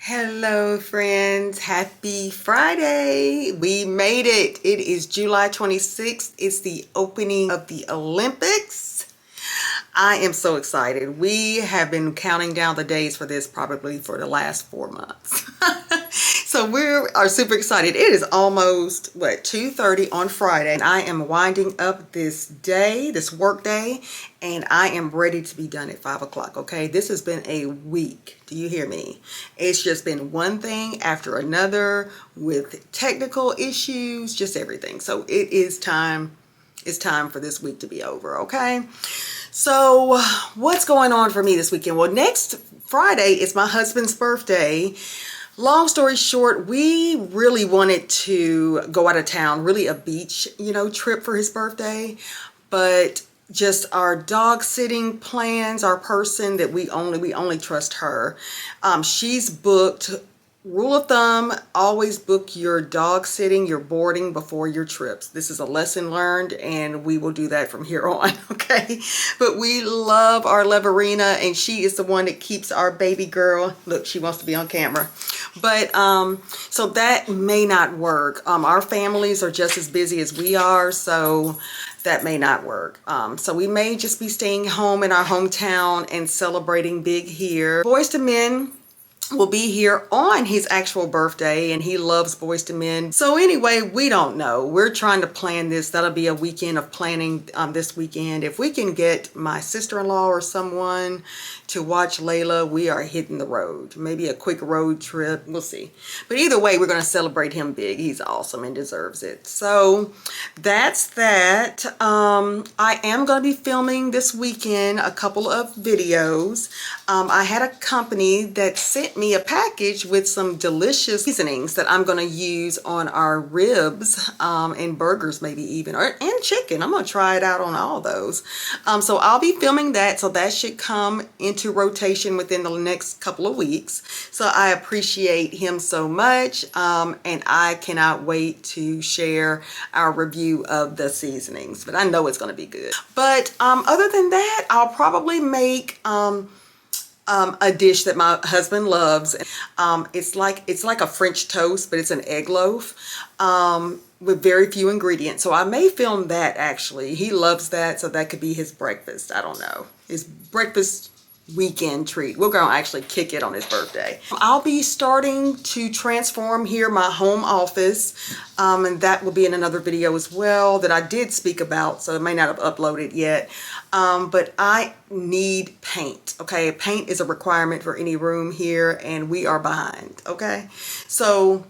Hello friends, happy Friday. We made it. It is July 26th. It's the opening of the Olympics. I am so excited. We have been counting down the days for this probably for the last 4 months. So we are super excited. It is almost 2:30 on Friday, and I am winding up this day, this work day, and I am ready to be done at 5 o'clock. Okay, this has been a week. Do you hear me? It's just been one thing after another with technical issues, just everything. So it is time. It's time for this week to be over. Okay. So what's going on for me this weekend? Well, next Friday is my husband's birthday. Long story short, we really wanted to go out of town, really a beach, trip for his birthday, but just our dog sitting plans, our person that we only trust her. She's booked. Rule of thumb, always book your dog sitting, your boarding before your trips. This is a lesson learned, and we will do that from here on, okay? But we love our Loverina, and she is the one that keeps our baby girl. Look, she wants to be on camera. But so that may not work. Our families are just as busy as we are, so that may not work. So we may just be staying home in our hometown and celebrating big here. Boys to Men will be here on his actual birthday, and he loves Boys to Men. So anyway, we don't know. We're trying to plan this. That'll be a weekend of planning this weekend. If we can get my sister-in-law or someone to watch Layla, we are hitting the road. Maybe a quick road trip. We'll see. But either way, we're going to celebrate him big. He's awesome and deserves it. So that's that. I am going to be filming this weekend a couple of videos. I had a company that sent me a package with some delicious seasonings that I'm going to use on our ribs and burgers, maybe even, and chicken. I'm going to try it out on all those. So I'll be filming that. So that should come into rotation within the next couple of weeks. So I appreciate him so much. And I cannot wait to share our review of the seasonings, but I know it's going to be good. But other than that, I'll probably make a dish that my husband loves. It's like a French toast, but it's an egg loaf with very few ingredients. So I may film that actually. He loves that, so that could be his breakfast. I don't know. His breakfast weekend treat. We're going to actually kick it on his birthday. I'll be starting to transform here my home office, and that will be in another video as well that I did speak about, so I may not have uploaded yet. But I need paint. Okay, paint is a requirement for any room here, and we are behind. Okay, so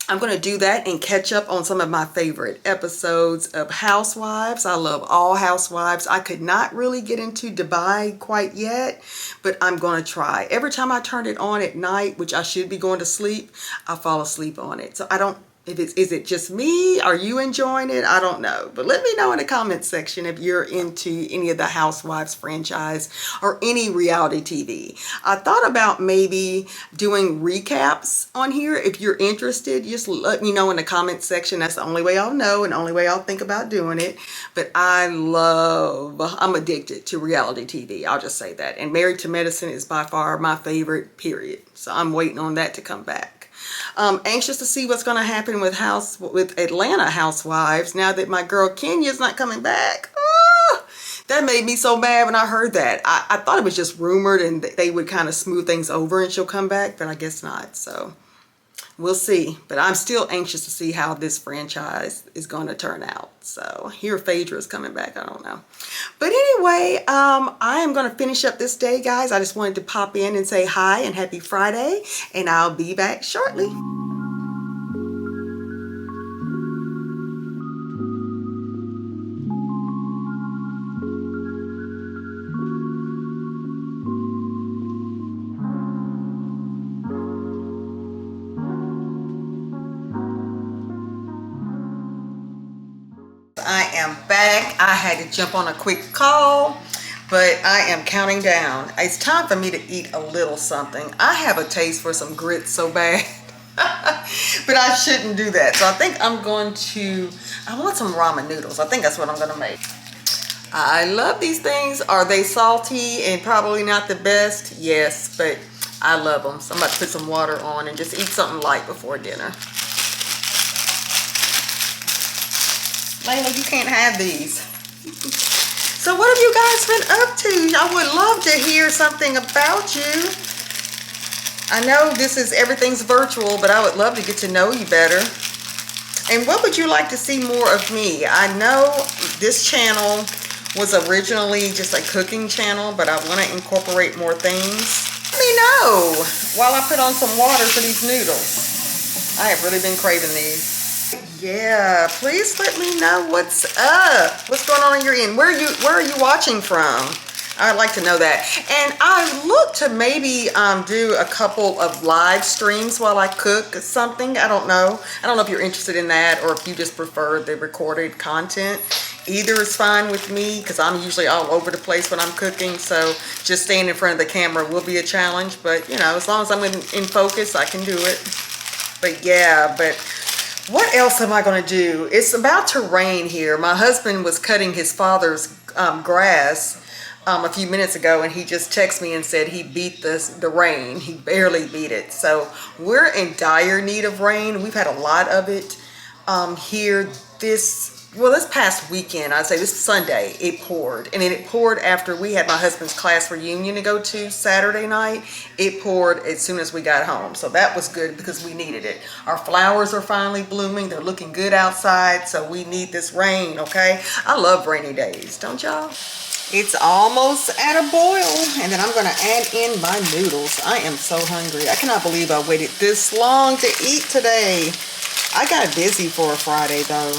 I'm going to do that and catch up on some of my favorite episodes of Housewives. I love all Housewives. I could not really get into Dubai quite yet, but I'm going to try. Every time I turn it on at night, which I should be going to sleep, I fall asleep on it. So I don't, is it just me? Are you enjoying it? I don't know. But let me know in the comments section if you're into any of the Housewives franchise or any reality TV. I thought about maybe doing recaps on here. If you're interested, just let me know in the comments section. That's the only way I'll know and the only way I'll think about doing it. But I'm addicted to reality TV. I'll just say that. And Married to Medicine is by far my favorite, period. So I'm waiting on that to come back. Anxious to see what's going to happen with Atlanta Housewives now that my girl Kenya's not coming back. Oh, that made me so mad when I heard that. I thought it was just rumored and they would kind of smooth things over and she'll come back, but I guess not. So we'll see. But I'm still anxious to see how this franchise is going to turn out. So here Phaedra's coming back. I don't know. But anyway, I am going to finish up this day, guys. I just wanted to pop in and say hi and happy Friday. And I'll be back shortly. I am back. I had to jump on a quick call, but I am counting down. It's time for me to eat a little something. I have a taste for some grits so bad, but I shouldn't do that. So I think I want some ramen noodles. I think that's what I'm going to make. I love these things. Are they salty and probably not the best? Yes, but I love them. So I'm about to put some water on and just eat something light before dinner. Layla, you can't have these. So what have you guys been up to? I would love to hear something about you. I know this is everything's virtual, but I would love to get to know you better. And what would you like to see more of me? I know this channel was originally just a cooking channel, but I want to incorporate more things. Let me know while I put on some water for these noodles. I have really been craving these. Yeah, please let me know what's up. What's going on your end? Where are you watching from? I'd like to know that. And I look to maybe do a couple of live streams while I cook something. I don't know. I don't know if you're interested in that or if you just prefer the recorded content. Either is fine with me because I'm usually all over the place when I'm cooking. So just staying in front of the camera will be a challenge. But, you know, as long as I'm in focus, I can do it. But yeah, but what else am I going to do? It's about to rain here. My husband was cutting his father's grass a few minutes ago, and he just texted me and said he beat the rain. He barely beat it. So we're in dire need of rain. We've had a lot of it here this past weekend. I'd say this Sunday it poured, and then it poured after we had my husband's class reunion to go to Saturday night. It poured as soon as we got home, so that was good because we needed it. Our flowers are finally blooming. They're looking good outside, so we need this rain. Okay, I love rainy days, don't y'all? It's almost at a boil, and then I'm going to add in my noodles. I am so hungry. I cannot believe I waited this long to eat today. I got busy for a Friday though.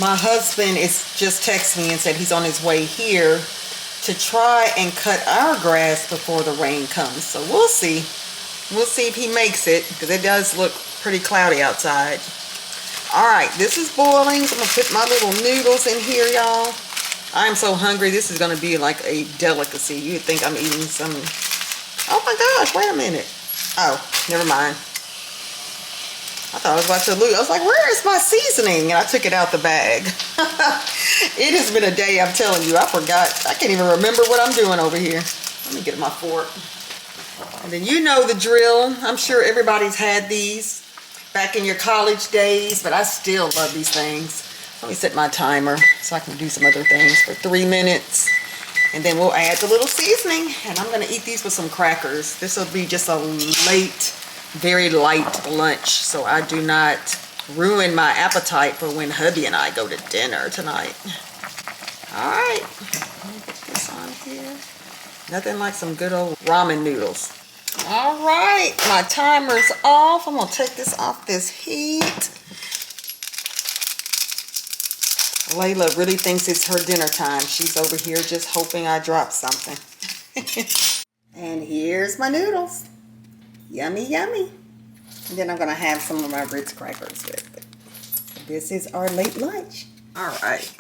My husband is just texted me and said he's on his way here to try and cut our grass before the rain comes. So we'll see. We'll see if he makes it because it does look pretty cloudy outside. All right, this is boiling. So I'm going to put my little noodles in here, y'all. I'm so hungry. This is going to be like a delicacy. You'd think I'm eating some... Oh my gosh, wait a minute. Oh, never mind. I thought I was about to lose. I was like, where is my seasoning? And I took it out the bag. It has been a day, I'm telling you. I forgot. I can't even remember what I'm doing over here. Let me get my fork. And then you know the drill. I'm sure everybody's had these back in your college days, but I still love these things. Let me set my timer so I can do some other things for 3 minutes. And then we'll add the little seasoning. And I'm going to eat these with some crackers. This will be just a late, very light lunch, so I do not ruin my appetite for when hubby and I go to dinner tonight. All right, let me put this on here. Nothing like some good old ramen noodles. All right, my timer's off. I'm gonna take this off this heat. Layla really thinks it's her dinner time. She's over here just hoping I drop something. And here's my noodles. Yummy, yummy. And then I'm going to have some of my Ritz crackers with it. This is our late lunch. All right.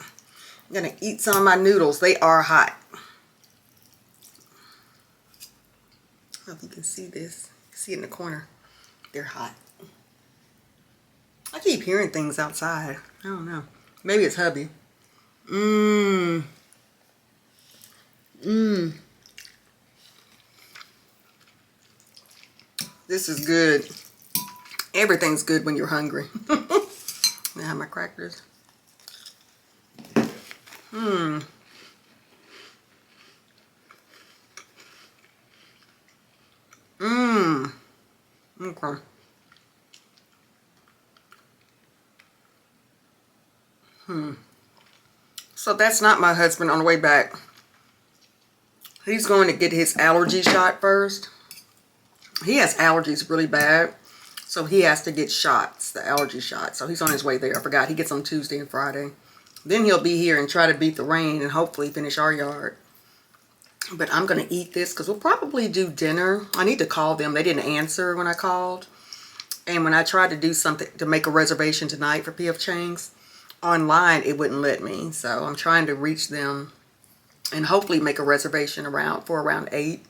I'm going to eat some of my noodles. They are hot. I don't know if you can see this. You can see it in the corner. They're hot. I keep hearing things outside. I don't know. Maybe it's hubby. This is good. Everything's good when you're hungry. I have my crackers. Okay. So that's not my husband on the way back. He's going to get his allergy shot first. He has allergies really bad. So he has to get shots, the allergy shot. So he's on his way there. I forgot. He gets on Tuesday and Friday. Then he'll be here and try to beat the rain and hopefully finish our yard. But I'm going to eat this because we'll probably do dinner. I need to call them. They didn't answer when I called. And when I tried to do something to make a reservation tonight for P.F. Chang's online, it wouldn't let me. So I'm trying to reach them and hopefully make a reservation for around 8.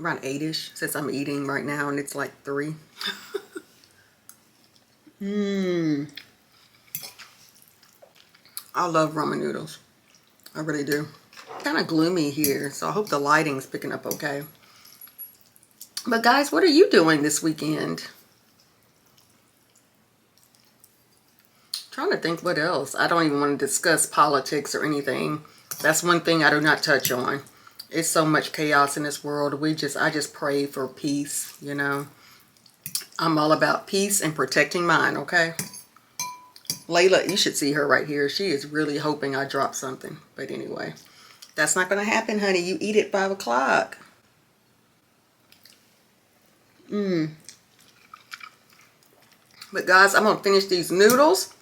Around 8-ish, since I'm eating right now and it's like 3. I love ramen noodles. I really do. Kind of gloomy here, so I hope the lighting's picking up okay. But guys, what are you doing this weekend? Trying to think what else. I don't even want to discuss politics or anything. That's one thing I do not touch on. It's so much chaos in this world. I just pray for peace, you know. I'm all about peace and protecting mine, okay? Layla, you should see her right here. She is really hoping I drop something. But anyway, that's not going to happen, honey. You eat at 5 o'clock. But guys, I'm going to finish these noodles.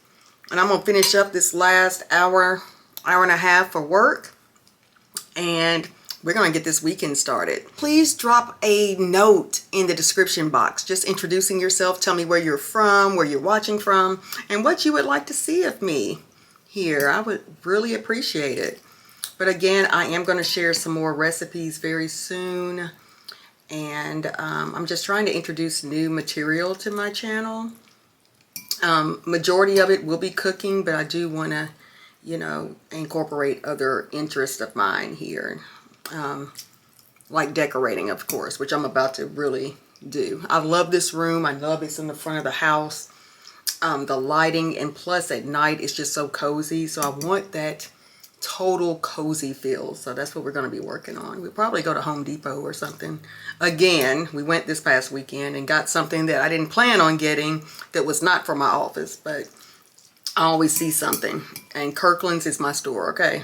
And I'm going to finish up this last hour and a half for work. And we're going to get this weekend started. Please drop a note in the description box. Just introducing yourself. Tell me where you're from, where you're watching from, and what you would like to see of me here. I would really appreciate it. But again, I am going to share some more recipes very soon. And I'm just trying to introduce new material to my channel. Majority of it will be cooking, but I do want to, you know, incorporate other interests of mine here. Like decorating, of course, which I'm about to really do. I love this room. I love it's in the front of the house. The lighting, and plus at night it's just so cozy. So I want that total cozy feel. So that's what we're going to be working on. We'll probably go to Home Depot or something. Again, we went this past weekend and got something that I didn't plan on getting that was not for my office, but I always see something. And Kirkland's is my store, okay?